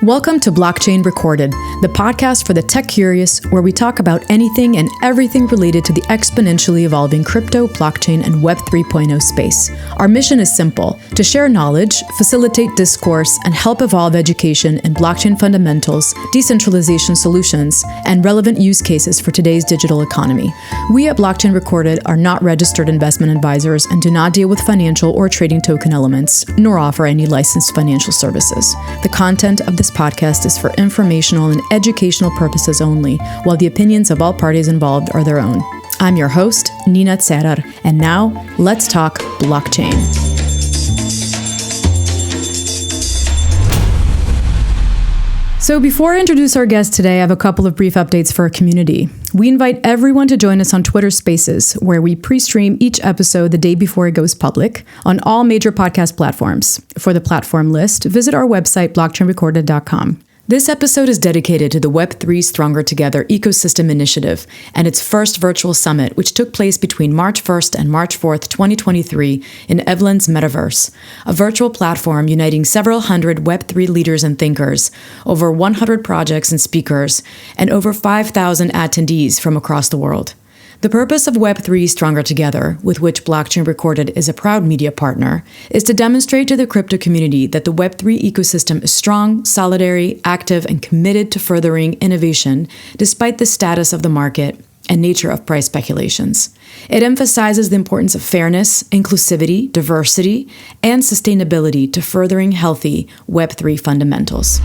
Welcome to Blockchain Recorded, the podcast for the tech curious, where we talk about anything and everything related to the exponentially evolving crypto, blockchain, and Web 3.0 space. Our mission is simple: to share knowledge, facilitate discourse, and help evolve education in blockchain fundamentals, decentralization solutions, and relevant use cases for today's digital economy. We at Blockchain Recorded are not registered investment advisors and do not deal with financial or trading token elements, nor offer any licensed financial services. The content of this podcast is for informational and educational purposes only, while the opinions of all parties involved are their own. I'm your host, Nina Tserar, and now let's talk blockchain. So before I introduce our guest today, I have a couple of brief updates for our community. We invite everyone to join us on Twitter Spaces, where we pre-stream each episode the day before it goes public on all major podcast platforms. For the platform list, visit our website, blockchainrecorded.com. This episode is dedicated to the Web3 Stronger Together ecosystem initiative and its first virtual summit, which took place between March 1st and March 4th, 2023 in Evveland's Metaverse, a virtual platform uniting several hundred Web3 leaders and thinkers, over 100 projects and speakers, and over 5,000 attendees from across the world. The purpose of Web3 Stronger Together, with which Blockchain Recorded is a proud media partner, is to demonstrate to the crypto community that the Web3 ecosystem is strong, solidary, active, and committed to furthering innovation despite the status of the market and nature of price speculations. It emphasizes the importance of fairness, inclusivity, diversity, and sustainability to furthering healthy Web3 fundamentals.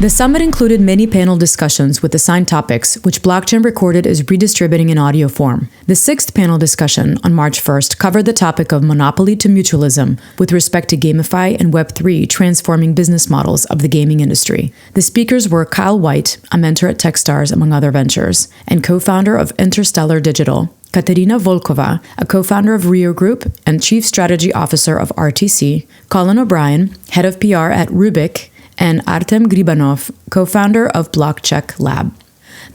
The summit included many panel discussions with assigned topics, which Blockchain Recorded is redistributing in audio form. The sixth panel discussion on March 1st covered the topic of monopoly to mutualism with respect to GameFi and Web3 transforming business models of the gaming industry. The speakers were Kyle White, a mentor at Techstars, among other ventures, and co-founder of Interstellar Digital, Katerina Volkova, a co-founder of Rio Group and chief strategy officer of RTC, Colin O'Brien, head of PR at Rubik, and Artem Gribanov, co-founder of BlockCheck Lab.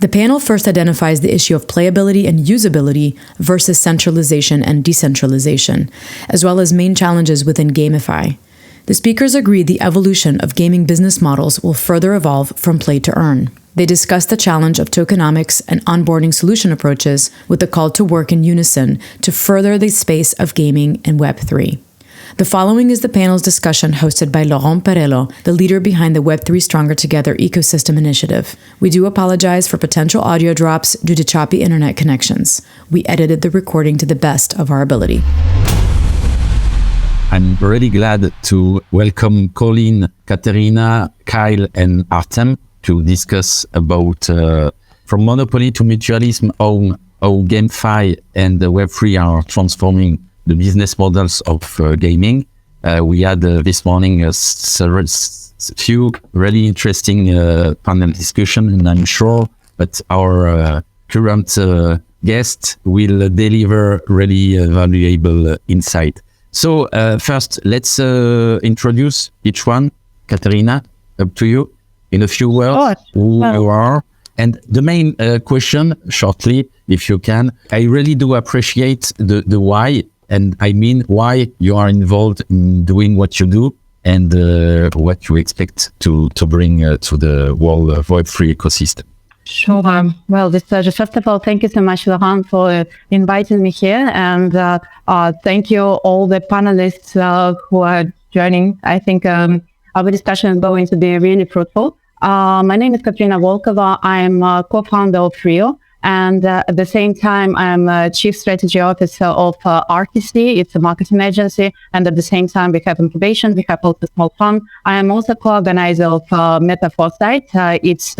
The panel first identifies the issue of playability and usability versus centralization and decentralization, as well as main challenges within GameFi. The speakers agreed the evolution of gaming business models will further evolve from play to earn. They discussed the challenge of tokenomics and onboarding solution approaches with the call to work in unison to further the space of gaming in Web3. The following is the panel's discussion hosted by Laurent Perello, the leader behind the Web3 Stronger Together ecosystem initiative. We do apologize for potential audio drops due to choppy internet connections. We edited the recording to the best of our ability. I'm really glad to welcome Colin, Katerina, Kyle, and Artem to discuss about from monopoly to mutualism, how GameFi and the Web3 are transforming the business models of gaming. We had this morning a few really interesting panel discussion, and I'm sure that our current guest will deliver really valuable insight. So first, let's introduce each one. Katerina, up to you in a few words, who you are. And the main question, shortly, if you can, I really do appreciate the why. And I mean, why you are involved in doing what you do and what you expect to bring to the world of Web3 ecosystem. Sure. Well, this pleasure. First of all, thank you so much, Laurent, for inviting me here. And thank you all the panelists who are joining. I think our discussion is going to be really fruitful. My name is Katerina Volkova. I'm a co-founder of Rio. And at the same time, I'm a chief strategy officer of RTC. It's a marketing agency. And at the same time, we have incubation. We have also a small fund. I am also co-organizer of Metaverse. It's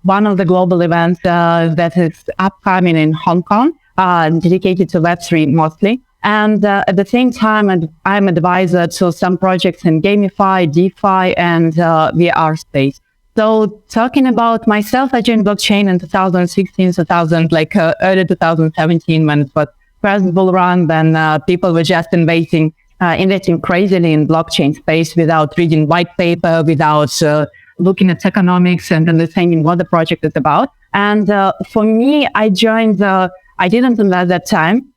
one of the global events that is upcoming in Hong Kong, dedicated to Web3 mostly. And at the same time, I'm advisor to some projects in GameFi, DeFi, and VR space. So talking about myself, I joined blockchain in 2016, early 2017, when it was first bull run. Then people were just investing crazily in blockchain space without reading white paper, without looking at tokenomics and understanding what the project is about. And for me, I joined. I didn't invest that time.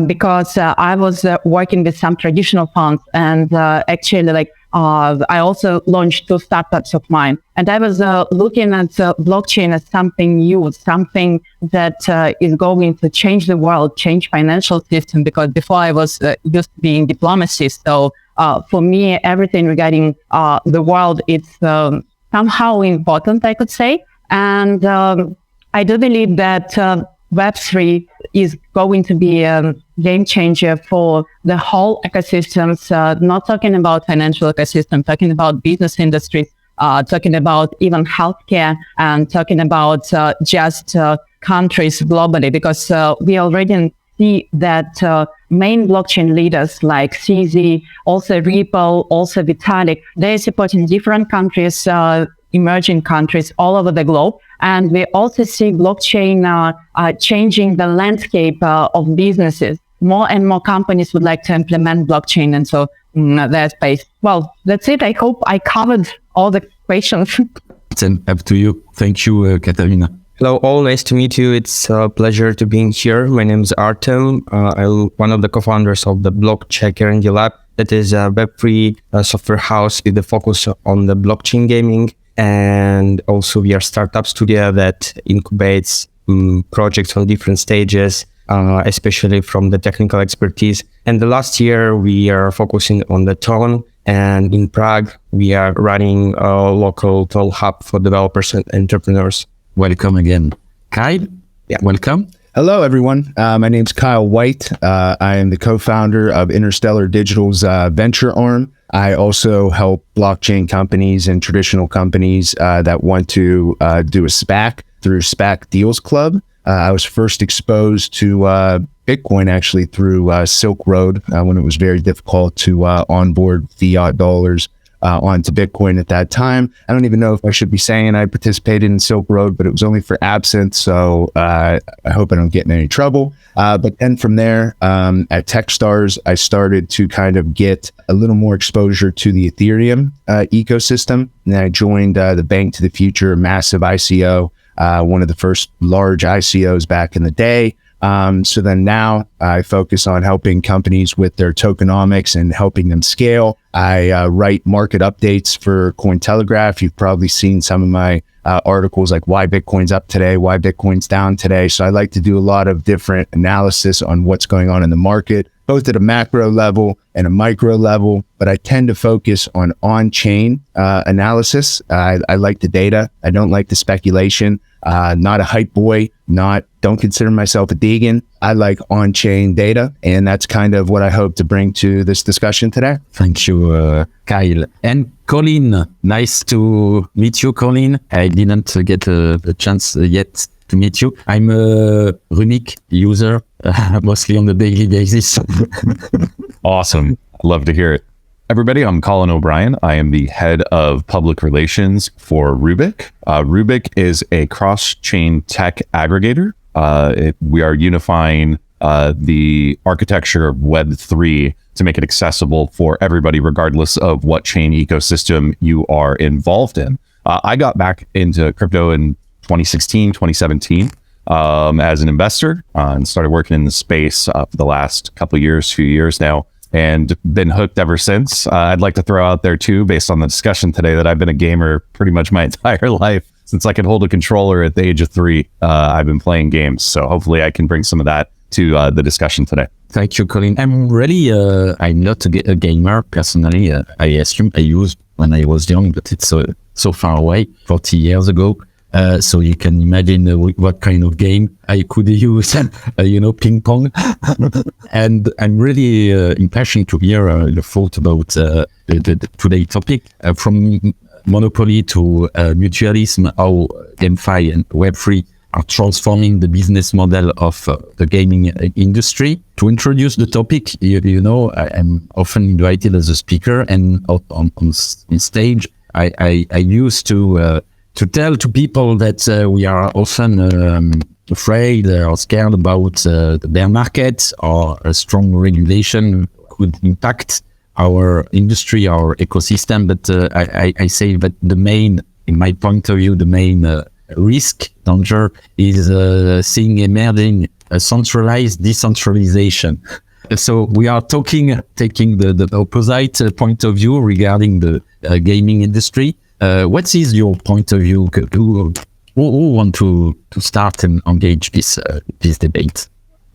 because I was working with some traditional funds, and actually, like, I also launched 2 startups of mine. And I was looking at blockchain as something new, something that is going to change the world, change financial system, because before I was used to be in diplomacy. So for me, everything regarding the world, it's somehow important, I could say. And I do believe that Web3 is going to be a game changer for the whole ecosystems, not talking about financial ecosystem, talking about business industries, talking about even healthcare, and talking about just countries globally, because we already see that main blockchain leaders like CZ, also Ripple, also Vitalik, they're supporting different countries, emerging countries all over the globe. And we also see blockchain changing the landscape of businesses. More and more companies would like to implement blockchain. And so their space. Well, that's it. I hope I covered all the questions. Then up to you. Thank you, Katarina. Hello, all. Nice to meet you. It's a pleasure to be here. My name is Artem. I'm one of the co-founders of the Blockchecker R&D Lab. That is a Web3 software house with the focus on the blockchain gaming. And also we are startup studio that incubates projects on different stages, especially from the technical expertise. And the last year we are focusing on the Tone, and in Prague we are running a local Tone hub for developers and entrepreneurs. Welcome again. Kyle, welcome. Hello, everyone. My name's Kyle White. I am the co-founder of Interstellar Digital's venture arm. I also help blockchain companies and traditional companies that want to do a SPAC through SPAC Deals Club. I was first exposed to Bitcoin actually through Silk Road when it was very difficult to onboard fiat dollars onto Bitcoin at that time. I don't even know if I should be saying I participated in Silk Road, but it was only for absinthe. So I hope I don't get in any trouble. But then from there, at Techstars, I started to kind of get a little more exposure to the Ethereum ecosystem. And I joined the Bank to the Future, massive ICO, one of the first large ICOs back in the day. So then now I focus on helping companies with their tokenomics and helping them scale. I write market updates for Cointelegraph. You've probably seen some of my articles like why Bitcoin's up today, why Bitcoin's down today. So I like to do a lot of different analysis on what's going on in the market, both at a macro level and a micro level, but I tend to focus on on-chain analysis. I like the data. I don't like the speculation. Not a hype boy, don't consider myself a Deegan. I like on-chain data, and that's kind of what I hope to bring to this discussion today. Thank you, Kyle. And Colin, nice to meet you, Colin. I didn't get a chance yet to meet you. I'm a Runic user, mostly on a daily basis. Awesome. Love to hear it. Everybody, I'm Colin O'Brien. I am the head of public relations for Rubik. Rubik is a cross-chain tech aggregator. We are unifying the architecture of Web3 to make it accessible for everybody, regardless of what chain ecosystem you are involved in. I got back into crypto in 2016, 2017 as an investor and started working in the space for the last few years now, and been hooked ever since. I'd like to throw out there too, based on the discussion today, that I've been a gamer pretty much my entire life. Since I could hold a controller at the age of 3, I've been playing games. So hopefully I can bring some of that to the discussion today. Thank you, Colin. I'm not a gamer personally. I assume I used when I was young, but it's so far away, 40 years ago. So you can imagine what kind of game I could use, ping pong. And I'm really impassioned to hear your thought about the today's topic, from monopoly to mutualism, how GameFi and Web3 are transforming the business model of the gaming industry. To introduce the topic, I'm often invited as a speaker, and on stage, I used to tell to people that we are often afraid or scared about the bear market, or a strong regulation could impact our industry, our ecosystem. But I say that in my point of view, the main risk, danger is seeing emerging a centralized decentralization. So we are taking the opposite point of view regarding the gaming industry. What is your point of view? Who want to start and engage this debate?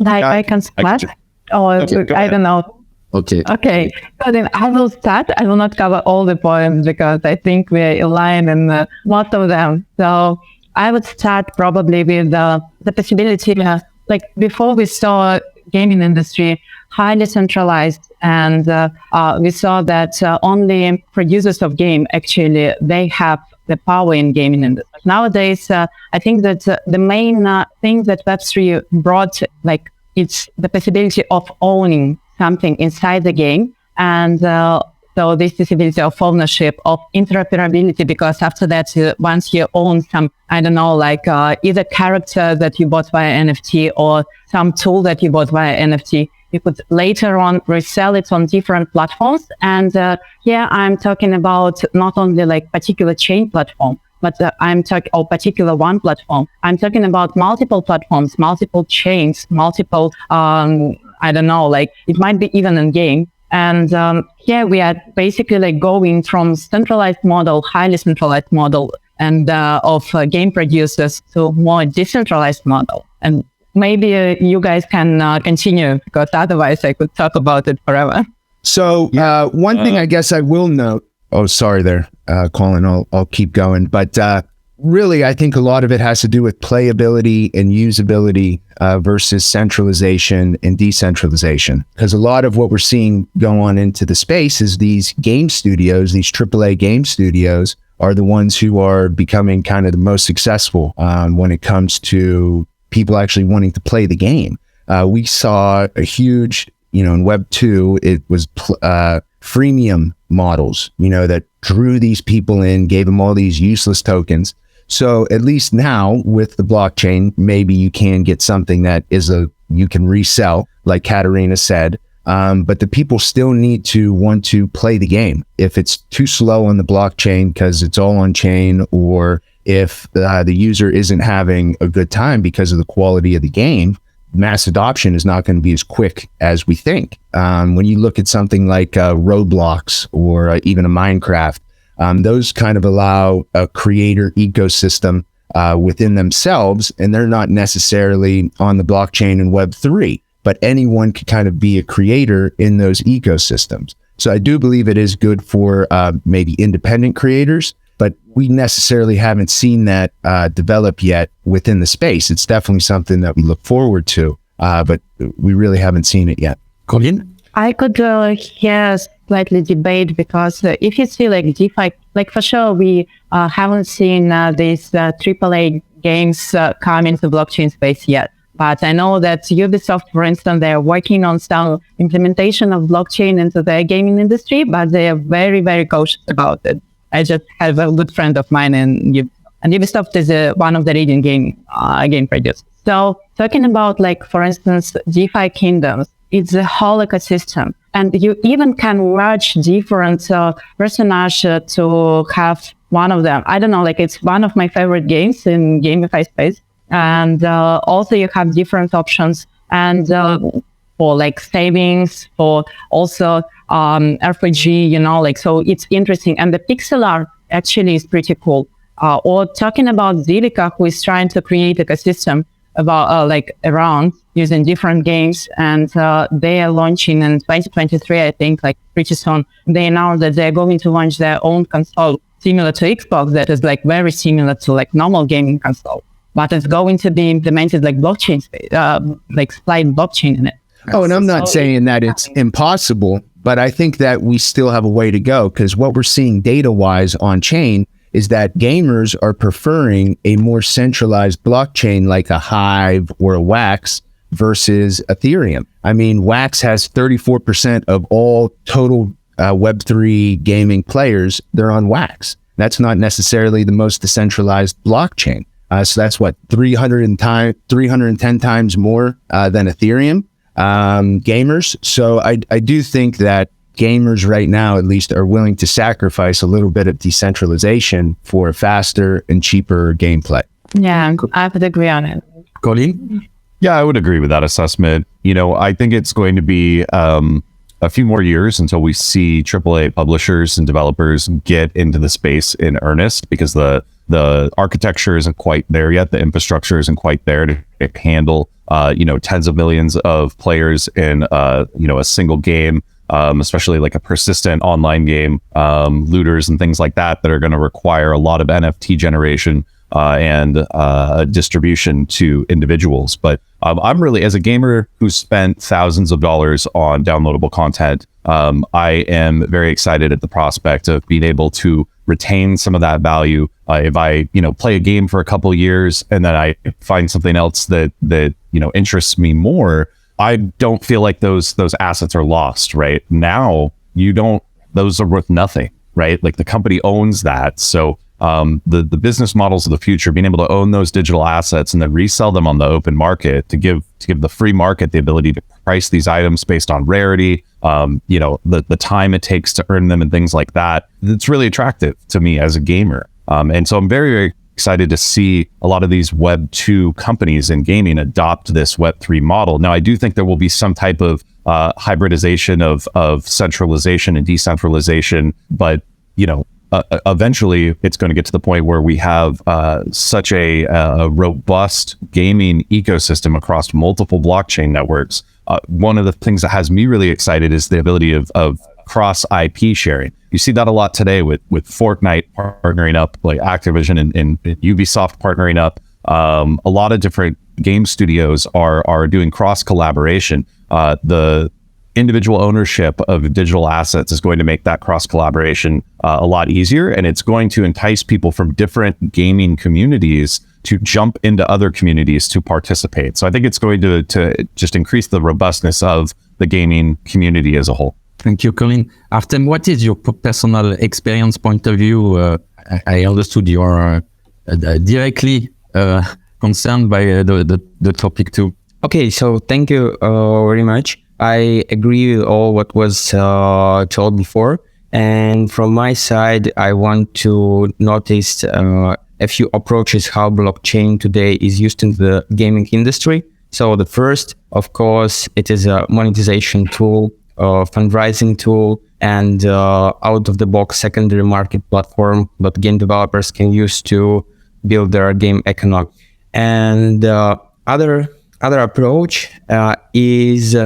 I can start, or I don't know. Okay. So then I will start. I will not cover all the points because I think we're aligned in most of them. So I would start probably with the possibility, like before we saw gaming industry highly centralized, and we saw that only producers of game actually they have the power in gaming industry. Nowadays, I think that the main thing that Web3 brought, like it's the possibility of owning something inside the game, and so this possibility of ownership, of interoperability, because after that, once you own some, I don't know, like either character that you bought via NFT or some tool that you bought via NFT, you could later on resell it on different platforms. And I'm talking about not only like particular chain platform, but I'm talking about particular one platform. I'm talking about multiple platforms, multiple chains, multiple, I don't know, like it might be even in game. And we are basically like going from centralized model, highly centralized model, and of game producers to more decentralized model. And maybe you guys can continue, because otherwise I could talk about it forever. So one thing I guess I will note. Oh, sorry there, Colin. I'll keep going. But really, I think a lot of it has to do with playability and usability versus centralization and decentralization. Because a lot of what we're seeing go on into the space is these game studios, these AAA game studios, are the ones who are becoming kind of the most successful when it comes to people actually wanting to play the game. We saw a huge, in Web 2, it was freemium models, that drew these people in, gave them all these useless tokens. So at least now with the blockchain, maybe you can get something that you can resell, like Katerina said. But the people still need to want to play the game. If it's too slow on the blockchain because it's all on chain, or if the user isn't having a good time because of the quality of the game, mass adoption is not going to be as quick as we think. When you look at something like Roblox or even a Minecraft, those kind of allow a creator ecosystem within themselves, and they're not necessarily on the blockchain in Web3, but anyone could kind of be a creator in those ecosystems. So I do believe it is good for maybe independent creators, but we necessarily haven't seen that develop yet within the space. It's definitely something that we look forward to, but we really haven't seen it yet. Colin? I could slightly debate, because if you see like DeFi, like for sure we haven't seen these AAA games come into blockchain space yet. But I know that Ubisoft, for instance, they're working on some implementation of blockchain into their gaming industry, but they are very, very cautious about it. I just have a good friend of mine, and Ubisoft is one of the leading game producers. So talking about, like, for instance, DeFi kingdoms, it's a whole ecosystem. And you even can merge different personages to have one of them. I don't know, like it's one of my favorite games in GameFi space. And also you have different options, and for like savings, for also RPG, so it's interesting. And the pixel art actually is pretty cool. Or talking about Zilliqa, who is trying to create ecosystem about around using different games, and they are launching in 2023, I think, like pretty soon. They announced that they're going to launch their own console similar to Xbox, that is like very similar to like normal gaming console, but it's going to be implemented like blockchain, like slide blockchain in it. Oh, and I'm not saying that it's impossible, but I think that we still have a way to go, because what we're seeing data-wise on chain is that gamers are preferring a more centralized blockchain like a Hive or a Wax versus Ethereum. I mean, Wax has 34% of all total Web3 gaming players. They're on Wax. That's not necessarily the most decentralized blockchain. So that's what, 310 times more than Ethereum gamers. So I do think that gamers right now, at least, are willing to sacrifice a little bit of decentralization for faster and cheaper gameplay. Yeah, I would agree on it. Colin? Yeah, I would agree with that assessment. I think it's going to be a few more years until we see AAA publishers and developers get into the space in earnest, because the architecture isn't quite there yet. The infrastructure isn't quite there to handle, tens of millions of players in, a single game, especially like a persistent online game, looters and things like that are going to require a lot of NFT generation and distribution to individuals. But I'm really, as a gamer who's spent thousands of dollars on downloadable content, I am very excited at the prospect of being able to retain some of that value. If I, play a game for a couple of years and then I find something else that interests me more, I don't feel like those assets are lost. Right now, those are worth nothing. Right, like the company owns that. So the business models of the future, being able to own those digital assets and then resell them on the open market to give the free market the ability to price these items based on rarity, the time it takes to earn them and things like that. It's really attractive to me as a gamer. And so I'm very, very excited to see a lot of these Web 2 companies in gaming adopt this Web 3 model. Now, I do think there will be some type of hybridization of centralization and decentralization, but eventually it's going to get to the point where we have such a robust gaming ecosystem across multiple blockchain networks. One of the things that has me really excited is the ability of cross IP sharing. You see that a lot today with Fortnite partnering up, like Activision and Ubisoft partnering up. A lot of different game studios are doing cross collaboration. The individual ownership of digital assets is going to make that cross collaboration a lot easier, and it's going to entice people from different gaming communities to jump into other communities to participate. So I think it's going to just increase the robustness of the gaming community as a whole. Thank you, Colin. Artem, what is your personal experience point of view? I understood you are directly concerned by the topic too. Okay, so thank you very much. I agree with all what was told before. And from my side, I want to notice a few approaches how blockchain today is used in the gaming industry. So the first, of course, it is a monetization tool, a fundraising tool, and out of the box secondary market platform that game developers can use to build their game economy. And other approach is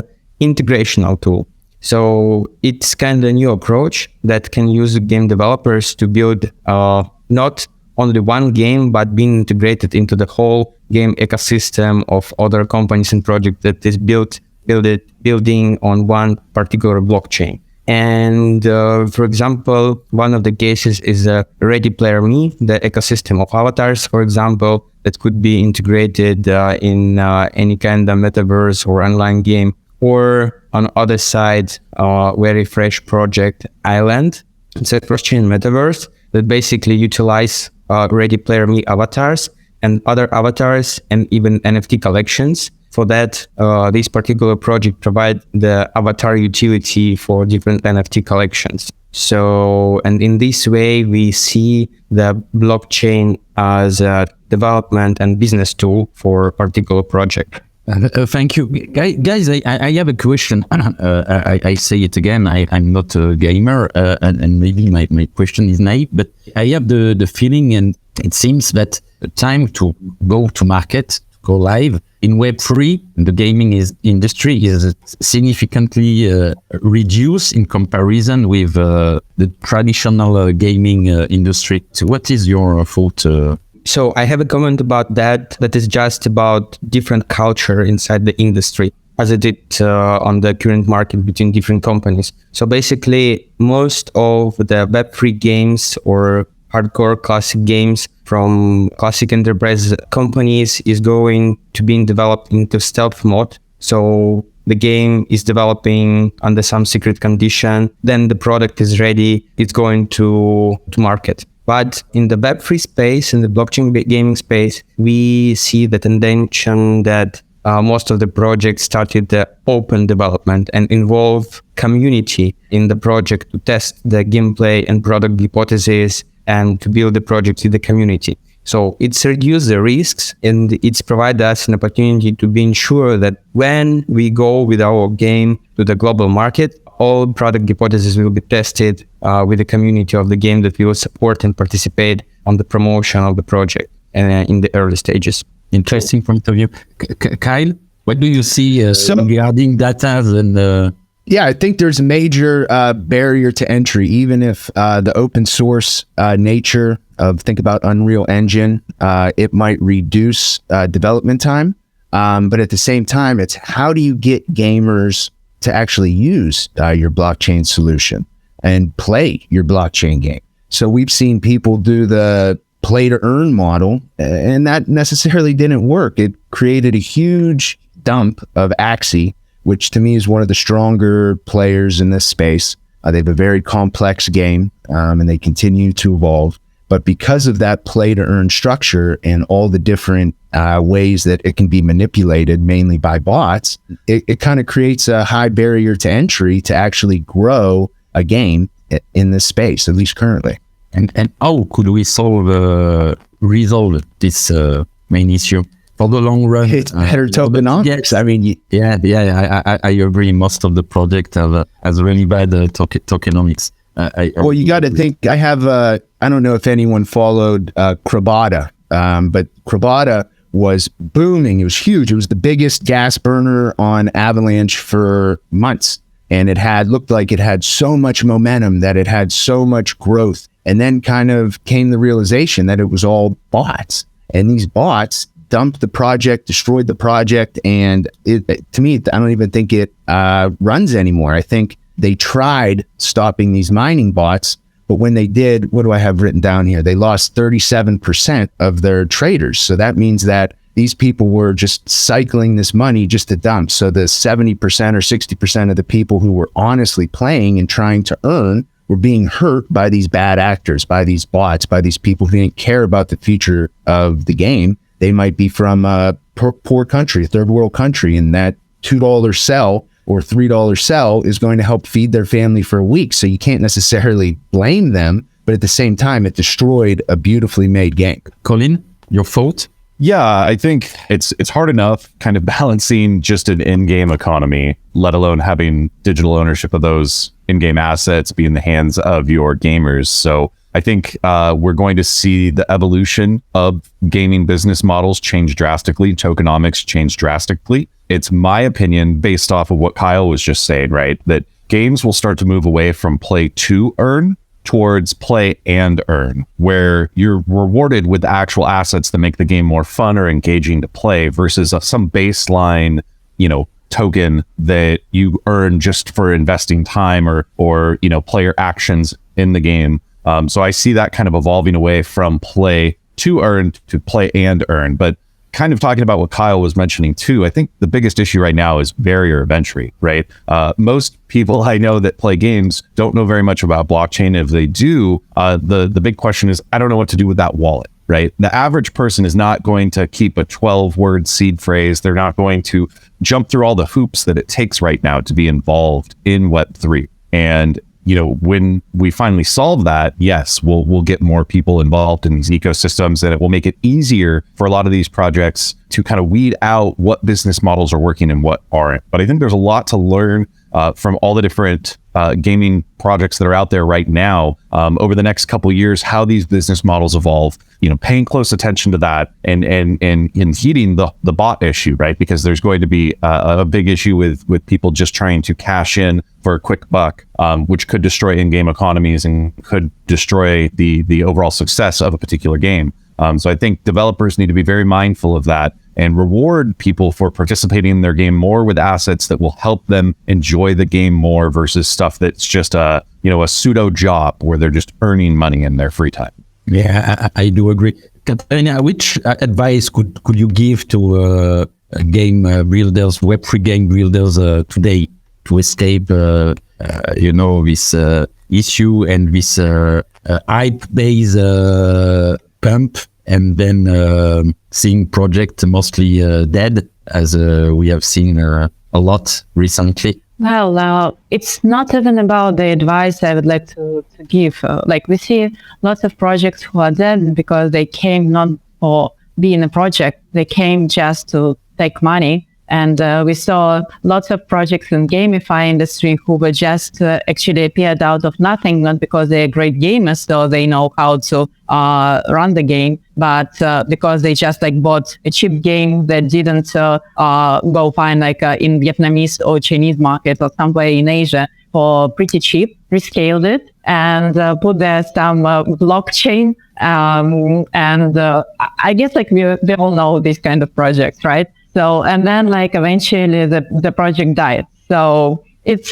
integrational tool. So it's kind of a new approach that can use game developers to build not only one game, but being integrated into the whole game ecosystem of other companies and projects that is building on one particular blockchain. And for example, one of the cases is Ready Player Me, the ecosystem of avatars, for example, that could be integrated in any kind of metaverse or online game. Or on the other side, very fresh project, Evveland. It's a cross-chain metaverse that basically utilize Ready Player Me avatars and other avatars and even NFT collections. For that, this particular project provide the avatar utility for different NFT collections. So, and in this way, we see the blockchain as a development and business tool for a particular project. Thank you. Guys, I have a question. I say it again, I'm not a gamer, and maybe my question is naive, but I have the feeling, and it seems that the time to go to market, go live in Web3, the gaming industry is significantly reduced in comparison with the traditional gaming industry. So what is your thought? So I have a comment about that is just about different culture inside the industry as it did on the current market between different companies. So basically, most of the Web3 games or hardcore classic games from classic enterprise companies is going to be developed into stealth mode. So the game is developing under some secret condition, then the product is ready, it's going to market. But in the Web3 space, in the blockchain gaming space, we see the tendency that most of the projects started the open development and involve community in the project to test the gameplay and product hypotheses and to build the project with the community. So it's reduced the risks, and it's provided us an opportunity to be sure that when we go with our game to the global market, all product hypotheses will be tested with the community of the game that we will support and participate on the promotion of the project in the early stages. Interesting point of view. Kyle, what do you see regarding data and... Yeah, I think there's a major barrier to entry, even if the open source nature of, think about Unreal Engine, it might reduce development time. But at the same time, it's how do you get gamers to actually use your blockchain solution and play your blockchain game? So we've seen people do the play to earn model, and that necessarily didn't work. It created a huge dump of Axie, which to me is one of the stronger players in this space. They have a very complex game, and they continue to evolve. But because of that play to earn structure and all the different ways that it can be manipulated, mainly by bots, it kind of creates a high barrier to entry to actually grow a game in this space, at least currently. And how could we resolve this main issue? For the long run, it's better tokenomics. Yes. I mean, I agree. Most of the project has really bad tokenomics. Well, you got to think. I have. I don't know if anyone followed Krabata, but Krabata was booming. It was huge. It was the biggest gas burner on Avalanche for months, and looked like it had so much momentum, that it had so much growth, and then kind of came the realization that it was all bots, and these bots dumped the project, destroyed the project, and to me, I don't even think it runs anymore. I think they tried stopping these mining bots, but when they did, what do I have written down here? They lost 37% of their traders. So that means that these people were just cycling this money just to dump. So the 70% or 60% of the people who were honestly playing and trying to earn were being hurt by these bad actors, by these bots, by these people who didn't care about the future of the game. They might be from a poor country, a third world country, and that $2 sell or $3 sell is going to help feed their family for a week. So you can't necessarily blame them, but at the same time, it destroyed a beautifully made game. Colin, your thought? Yeah, I think it's hard enough kind of balancing just an in-game economy, let alone having digital ownership of those in-game assets be in the hands of your gamers. So I think we're going to see the evolution of gaming business models change drastically, tokenomics change drastically. It's my opinion, based off of what Kyle was just saying, right, that games will start to move away from play to earn towards play and earn, where you're rewarded with actual assets that make the game more fun or engaging to play versus some baseline, token that you earn just for investing time or player actions in the game. So I see that kind of evolving away from play to earn to play and earn. But kind of talking about what Kyle was mentioning too, I think the biggest issue right now is barrier of entry, right? Most people I know that play games don't know very much about blockchain. If they do, the big question is, I don't know what to do with that wallet, right? The average person is not going to keep a 12-word seed phrase. They're not going to jump through all the hoops that it takes right now to be involved in Web3. And when we finally solve that, yes, we'll get more people involved in these ecosystems, and it will make it easier for a lot of these projects to kind of weed out what business models are working and what aren't. But I think there's a lot to learn from all the different gaming projects that are out there right now over the next couple of years, how these business models evolve, paying close attention to that and heeding the bot issue, right? Because there's going to be a big issue with people just trying to cash in for a quick buck, which could destroy in-game economies and could destroy the overall success of a particular game. So I think developers need to be very mindful of that and reward people for participating in their game more with assets that will help them enjoy the game more versus stuff that's just a pseudo job where they're just earning money in their free time. Yeah, I do agree. Katarina, which advice could you give to game builders, Web3 game builders today to escape, this issue and this hype-based pump, and then seeing project mostly dead, as we have seen a lot recently? It's not even about the advice I would like to give. Like we see lots of projects who are dead because they came not for being a project, they came just to take money. And we saw lots of projects in GameFi industry who were just actually appeared out of nothing, not because they're great gamers, so they know how to run the game, but because they just like bought a cheap game that didn't go find like in Vietnamese or Chinese market or somewhere in Asia for pretty cheap, rescaled it and put there some blockchain. And I guess like we all know these kind of projects, right? So, and then like eventually the project died. So it's,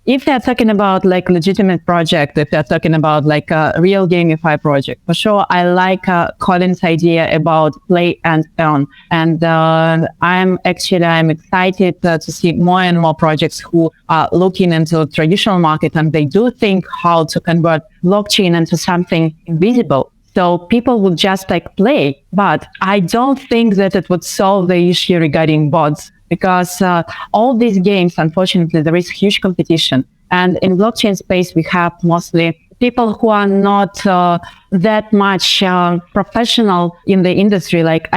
if they're talking about like legitimate project, if they're talking about like a real GameFi project, for sure, I like Colin's idea about play and earn. And I'm excited to see more and more projects who are looking into traditional market and they do think how to convert blockchain into something invisible. So people would just like play, but I don't think that it would solve the issue regarding bots because all these games, unfortunately, there is huge competition. And in blockchain space, we have mostly people who are not that much professional in the industry. Like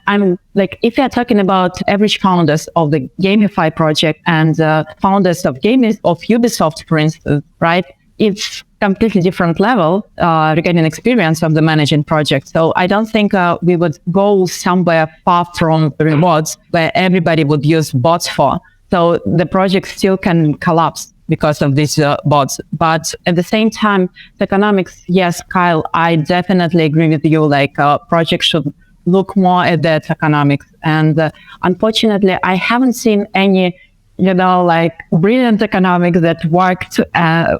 I'm like, if you're talking about average founders of the GameFi project and founders of Ubisoft, for instance, right? It's completely different level regarding experience of the managing project. So I don't think we would go somewhere far from rewards where everybody would use bots for. So the project still can collapse because of these bots. But at the same time, tokenomics, yes, Kyle, I definitely agree with you. Like projects should look more at their tokenomics. And unfortunately, I haven't seen any like brilliant economics that worked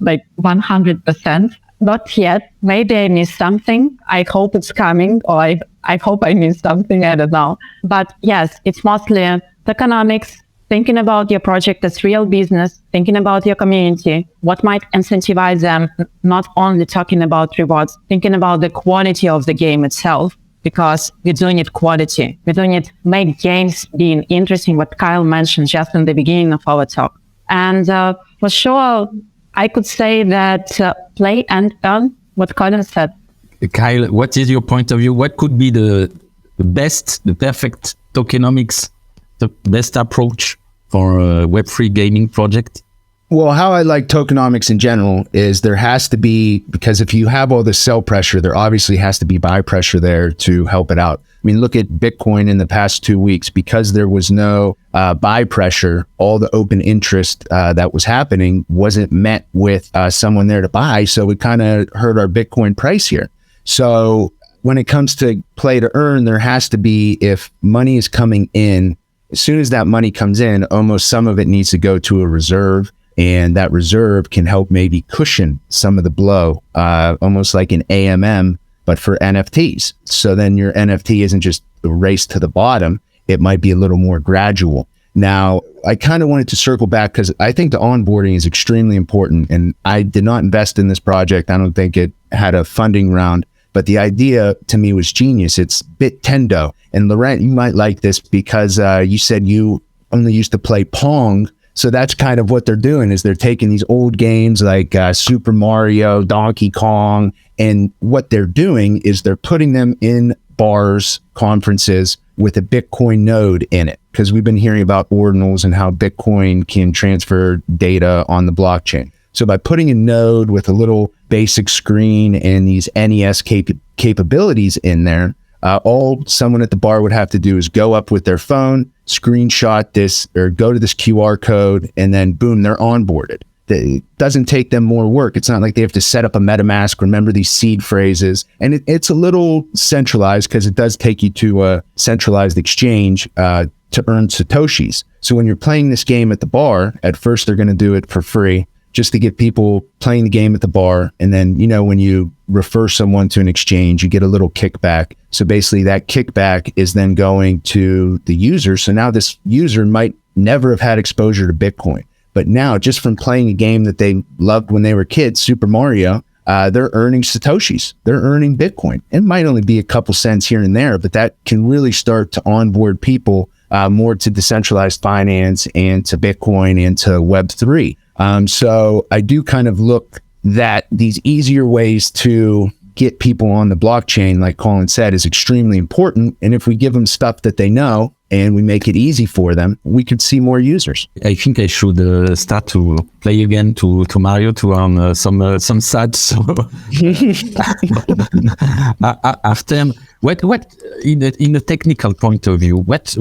like 100%. Not yet. Maybe I missed something. I hope it's coming, or I hope I missed something. I don't know. But yes, it's mostly economics, thinking about your project as real business, thinking about your community, what might incentivize them, not only talking about rewards, thinking about the quality of the game itself. Because we're doing it quality. We're doing it make games being interesting, what Kyle mentioned just in the beginning of our talk. And for sure, I could say that play and earn, what Colin said. Kyle, what is your point of view? What could be the perfect tokenomics, the best approach for a Web3 gaming project? Well, how I like tokenomics in general is there has to be, because if you have all the sell pressure, there obviously has to be buy pressure there to help it out. I mean, look at Bitcoin in the past 2 weeks. Because there was no buy pressure, all the open interest that was happening wasn't met with someone there to buy. So it kind of hurt our Bitcoin price here. So when it comes to play to earn, there has to be, if money is coming in, as soon as that money comes in, almost some of it needs to go to a reserve. And that reserve can help maybe cushion some of the blow, almost like an AMM, but for NFTs. So then your NFT isn't just a race to the bottom. It might be a little more gradual. Now, I kind of wanted to circle back because I think the onboarding is extremely important. And I did not invest in this project. I don't think it had a funding round. But the idea to me was genius. It's Bitendo. And Laurent, you might like this because you said you only used to play Pong. So that's kind of what they're doing, is they're taking these old games like Super Mario, Donkey Kong, and what they're doing is they're putting them in bars, conferences with a Bitcoin node in it. Because we've been hearing about ordinals and how Bitcoin can transfer data on the blockchain. So by putting a node with a little basic screen and these NES capabilities in there, all someone at the bar would have to do is go up with their phone, screenshot this, or go to this QR code, and then boom, they're onboarded. It doesn't take them more work. It's not like they have to set up a MetaMask, remember these seed phrases. And it's a little centralized because it does take you to a centralized exchange to earn Satoshis. So when you're playing this game at the bar, at first they're going to do it for free, just to get people playing the game at the bar. And then, when you refer someone to an exchange, you get a little kickback. So basically that kickback is then going to the user. So now this user might never have had exposure to Bitcoin. But now, just from playing a game that they loved when they were kids, Super Mario, they're earning Satoshis. They're earning Bitcoin. It might only be a couple cents here and there, but that can really start to onboard people more to decentralized finance and to Bitcoin and to Web3. So I do kind of look that these easier ways to get people on the blockchain, like Colin said, is extremely important. And if we give them stuff that they know and we make it easy for them, we could see more users. I think I should start to play again to Mario to earn some sats. So after what in a technical point of view, what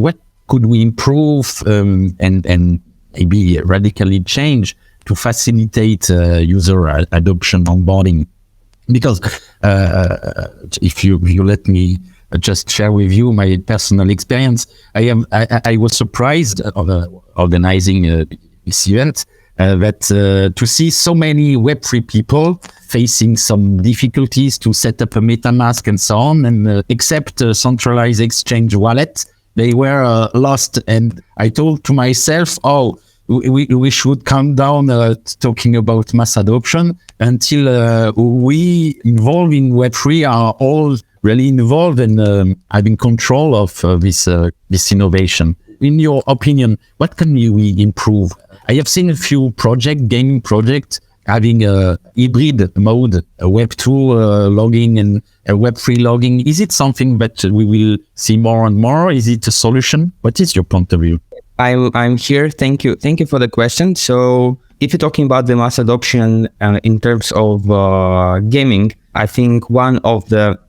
could we improve and maybe radically change to facilitate user adoption onboarding? Because if you let me just share with you my personal experience, I was surprised organizing this event that to see so many Web3 people facing some difficulties to set up a MetaMask and so on, and except a centralized exchange wallet, they were lost. And I told to myself, we should calm down talking about mass adoption until we involved in Web3 are all really involved and having control of this innovation. In your opinion, what can we improve? I have seen a few gaming projects having a hybrid mode, a Web2 logging and a Web3 logging. Is it something that we will see more and more? Is it a solution? What is your point of view? I'm here. Thank you for the question. So if you're talking about the mass adoption in terms of gaming, I think one of the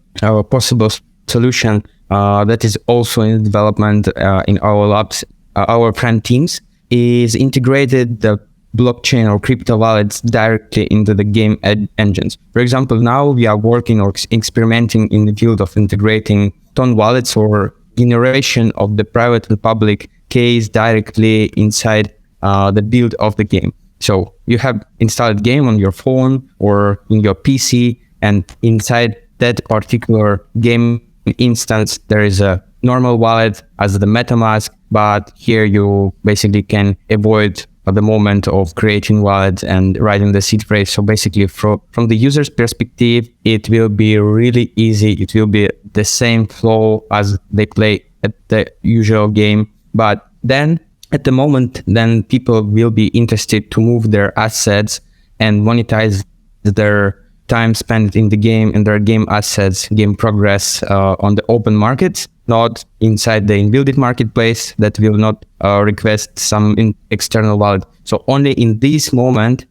possible solution that is also in development in our labs, our friend teams, is integrated the blockchain or crypto wallets directly into the game engines. For example, now we are working or experimenting in the field of integrating ton wallets or generation of the private and public keys directly inside the build of the game. So you have installed game on your phone or in your PC, and inside that particular game instance, there is a normal wallet as the MetaMask, but here you basically can avoid the moment of creating wallet and writing the seed phrase. So basically from the user's perspective, it will be really easy. It will be the same flow as they play at the usual game. But then at the moment, then people will be interested to move their assets and monetize their time spent in the game and their game assets, game progress on the open market, not inside the inbuilt marketplace that will not request some external wallet. So only in this moment,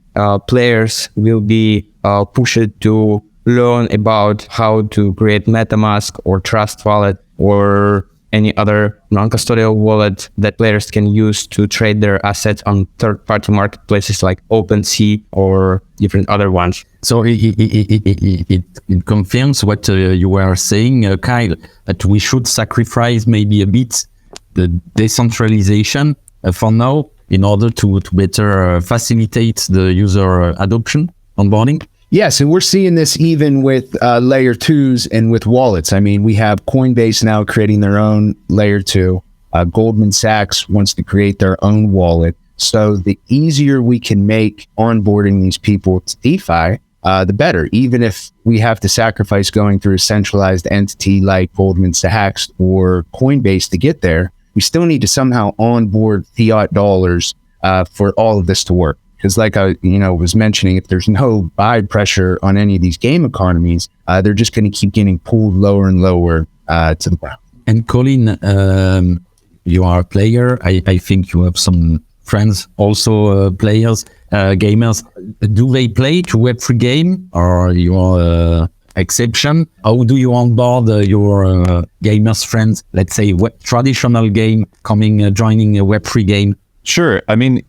players will be pushed to learn about how to create MetaMask or Trust Wallet or any other non-custodial wallet that players can use to trade their assets on third-party marketplaces like OpenSea or different other ones. So it confirms what you were saying, Kyle, that we should sacrifice maybe a bit the decentralization for now in order to better facilitate the user adoption, onboarding. Yes, and we're seeing this even with layer 2s and with wallets. I mean, we have Coinbase now creating their own layer 2. Goldman Sachs wants to create their own wallet. So the easier we can make onboarding these people to DeFi, the better. Even if we have to sacrifice going through a centralized entity like Goldman Sachs or Coinbase to get there, we still need to somehow onboard fiat dollars for all of this to work. Because like I was mentioning, if there's no buy pressure on any of these game economies, they're just going to keep getting pulled lower and lower to the ground. And Colin, you are a player. I think you have some friends, also players, gamers. Do they play to Web3 game, or your exception? How do you onboard your gamers friends? Let's say traditional game joining a Web3 game. Sure. I mean,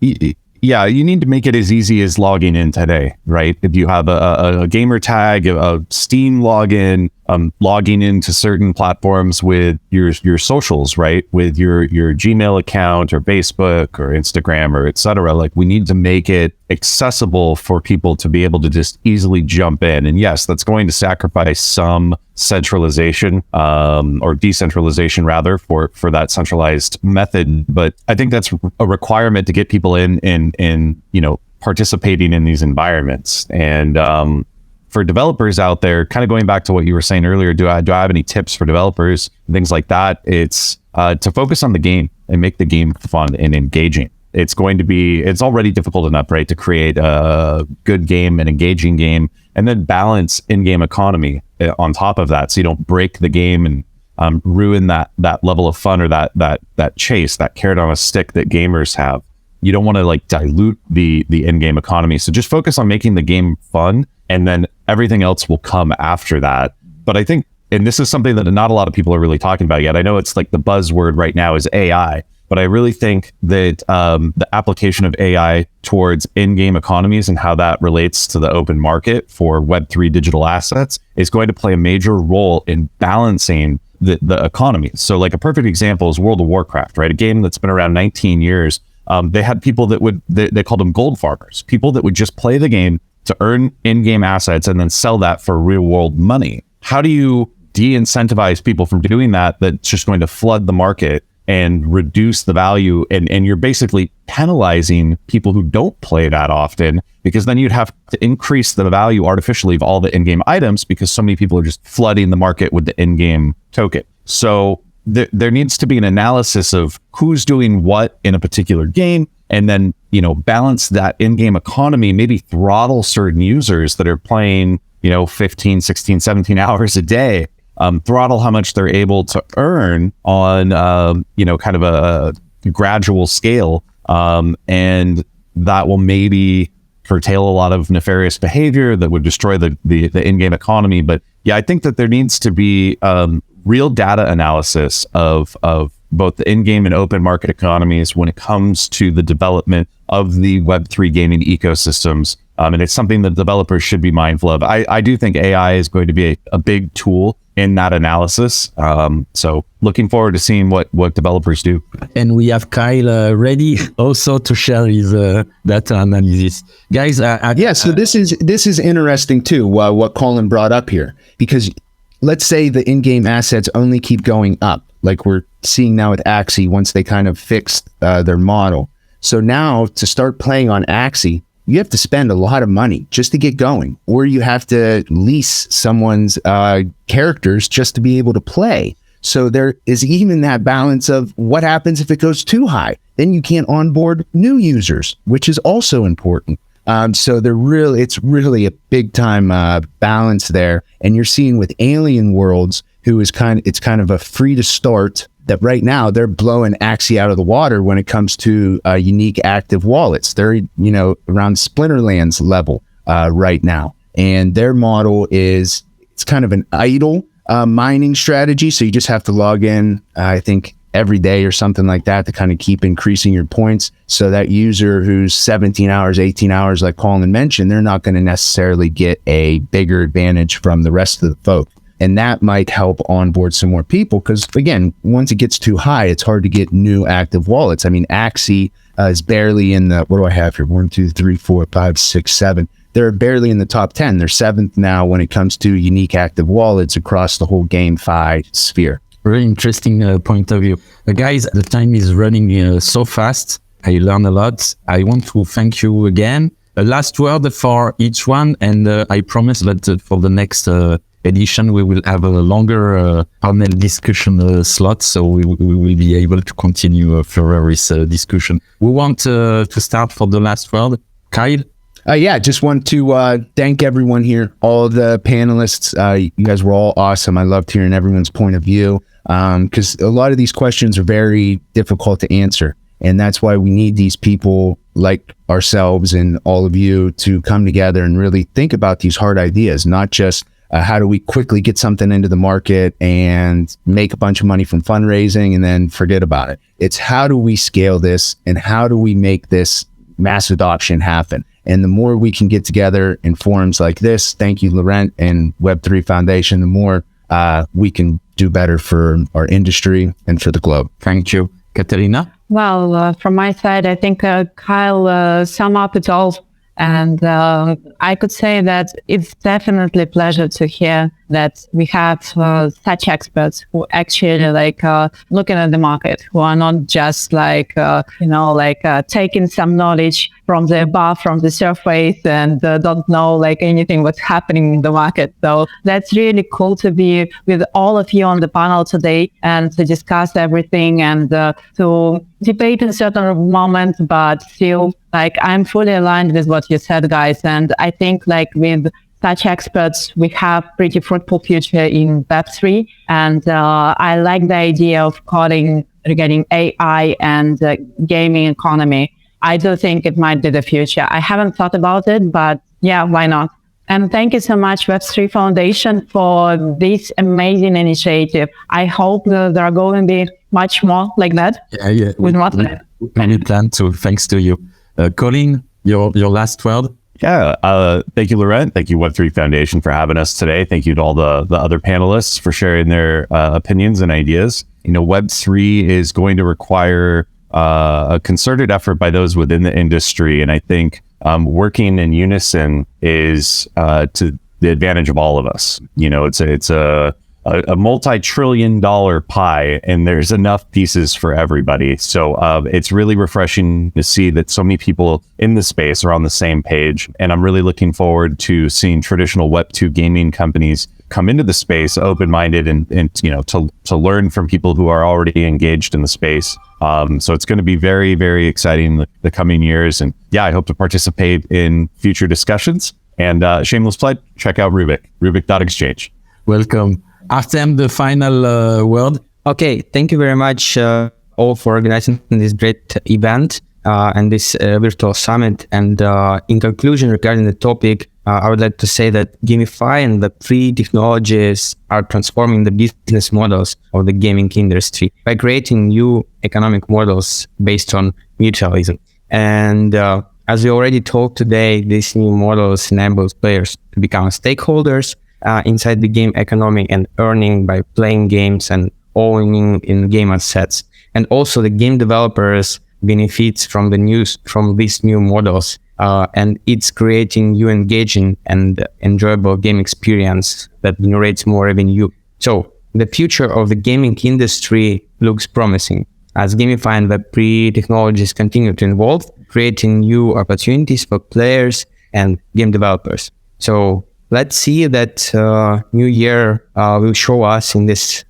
yeah, you need to make it as easy as logging in today, right? If you have a gamer tag, a Steam login, logging into certain platforms with your socials, right? With your Gmail account or Facebook or Instagram or etc. Like, we need to make it accessible for people to be able to just easily jump in. And yes, that's going to sacrifice some centralization or decentralization rather for that centralized method. But I think that's a requirement to get people in participating in these environments. And for developers out there, kind of going back to what you were saying earlier, do I have any tips for developers, things like that? It's to focus on the game and make the game fun and engaging. It's already difficult enough, right, to create a good game, an engaging game, and then balance in-game economy on top of that, so you don't break the game and ruin that level of fun or that chase, that carrot on a stick that gamers have. You don't want to like dilute the in-game economy. So just focus on making the game fun, and then everything else will come after that. But I think, and this is something that not a lot of people are really talking about yet. I know it's like the buzzword right now is AI, but I really think that the application of AI towards in-game economies and how that relates to the open market for Web3 digital assets is going to play a major role in balancing the economy. So like a perfect example is World of Warcraft, right? A game that's been around 19 years. They had people that they called them gold farmers, people that would just play the game to earn in-game assets and then sell that for real world money. How do you de-incentivize people from doing that? That's just going to flood the market and reduce the value. And you're basically penalizing people who don't play that often, because then you'd have to increase the value artificially of all the in-game items because so many people are just flooding the market with the in-game token. So there needs to be an analysis of who's doing what in a particular game, and then, balance that in-game economy, maybe throttle certain users that are playing, 15, 16, 17 hours a day, throttle how much they're able to earn on, kind of a gradual scale. And that will maybe curtail a lot of nefarious behavior that would destroy the in-game economy. But yeah, I think that there needs to be real data analysis of both the in-game and open market economies when it comes to the development of the Web3 gaming ecosystems. And it's something that developers should be mindful of. I do think AI is going to be a big tool in that analysis. So looking forward to seeing what developers do. And we have Kyle ready also to share his data analysis. Guys, so this is interesting too, what Colin brought up here, because let's say the in-game assets only keep going up, like we're seeing now with Axie once they kind of fixed their model. So now to start playing on Axie, you have to spend a lot of money just to get going, or you have to lease someone's characters just to be able to play. So there is even that balance of what happens if it goes too high. Then you can't onboard new users, which is also important. So it's really a big time balance there. And you're seeing with Alien Worlds, it's kind of a free to start, that right now they're blowing Axie out of the water when it comes to unique active wallets. They're, around Splinterlands level right now. And their model it's kind of an idle mining strategy. So you just have to log in, I think, every day or something like that to kind of keep increasing your points. So that user who's 17 hours, 18 hours, like Colin mentioned, they're not going to necessarily get a bigger advantage from the rest of the folk. And that might help onboard some more people, because again, once it gets too high, it's hard to get new active wallets. I mean, Axie is barely in the, what do I have here? 1, 2, 3, 4, 5, 6, 7. They're barely in the top 10. They're 7th now when it comes to unique active wallets across the whole GameFi sphere. Very interesting point of view. Guys, the time is running so fast. I learned a lot. I want to thank you again. A last word for each one. And I promise that for the next edition, we will have a longer panel discussion slot. So we will be able to continue further this discussion. We want to start for the last word. Kyle? Just want to thank everyone here, all the panelists. You guys were all awesome. I loved hearing everyone's point of view, because a lot of these questions are very difficult to answer. And that's why we need these people like ourselves and all of you to come together and really think about these hard ideas, not just how do we quickly get something into the market and make a bunch of money from fundraising and then forget about it. It's how do we scale this and how do we make this mass adoption happen? And the more we can get together in forums like this, thank you, Laurent and Web3 Foundation, the more we can do better for our industry and for the globe. Thank you. Katerina? Well, from my side, I think Kyle summed up it all And I could say that it's definitely a pleasure to hear that we have such experts who actually looking at the market, who are not just taking some knowledge from the above, from the surface, and don't know anything what's happening in the market. So that's really cool to be with all of you on the panel today and to discuss everything and to debate in certain moments, but still I'm fully aligned with what you said, guys. And I think with such experts, we have pretty fruitful future in Web3. And I like the idea of calling regarding AI and gaming economy. I do think it might be the future. I haven't thought about it, but yeah, why not? And thank you so much, Web3 Foundation, for this amazing initiative. I hope there are going to be much more like that. Yeah. Many plans, so thanks to you. Colin, your last word? Yeah, thank you, Laurent. Thank you, Web3 Foundation, for having us today. Thank you to all the other panelists for sharing their opinions and ideas. Web3 is going to require a concerted effort by those within the industry. And I think working in unison is to the advantage of all of us. It's a multi-trillion-dollar pie, and there's enough pieces for everybody. So it's really refreshing to see that so many people in the space are on the same page. And I'm really looking forward to seeing traditional Web2 gaming companies come into the space open-minded and to learn from people who are already engaged in the space. So it's going to be very, very exciting the coming years. And yeah, I hope to participate in future discussions. And shameless plug, check out Rubik.exchange. Welcome. Artem, the final word. Okay, thank you very much all for organizing this great event and this virtual summit. And in conclusion, regarding the topic, I would like to say that GameFi and Web3 technologies are transforming the business models of the gaming industry by creating new economic models based on mutualism. And as we already talked today, these new models enable players to become stakeholders inside the game economy and earning by playing games and owning in game assets. And also the game developers benefits from these new models. And it's creating new engaging and enjoyable game experience that generates more revenue. So the future of the gaming industry looks promising as GameFi and Web3 technologies continue to evolve, creating new opportunities for players and game developers. So let's see that new year will show us in this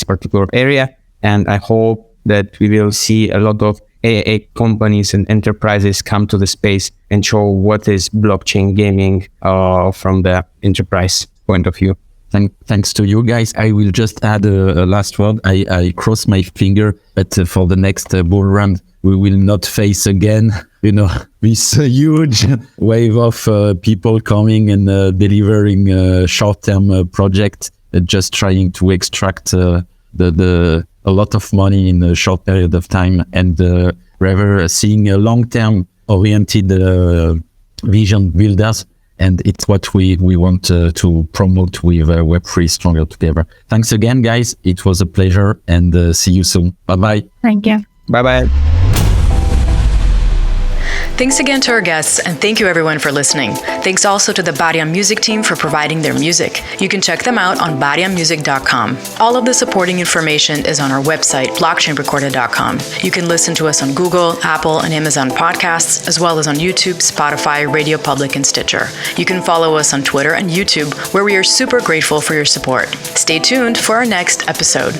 particular area, and I hope that we will see a lot of AA companies and enterprises come to the space and show what is blockchain gaming from the enterprise point of view. Thanks to you guys. I will just add a last word. I cross my finger that for the next bull run, we will not face again, this huge wave of people coming and delivering short-term projects, just trying to extract a lot of money in a short period of time, and rather seeing a long-term oriented vision builders. And it's what we want to promote with Web3 Stronger Together. Thanks again, guys. It was a pleasure, and see you soon. Bye-bye. Thank you. Bye-bye. Thanks again to our guests, and thank you everyone for listening. Thanks also to the Bariam Music team for providing their music. You can check them out on bariammusic.com. All of the supporting information is on our website, blockchainrecorder.com. You can listen to us on Google, Apple, and Amazon podcasts, as well as on YouTube, Spotify, Radio Public, and Stitcher. You can follow us on Twitter and YouTube, where we are super grateful for your support. Stay tuned for our next episode.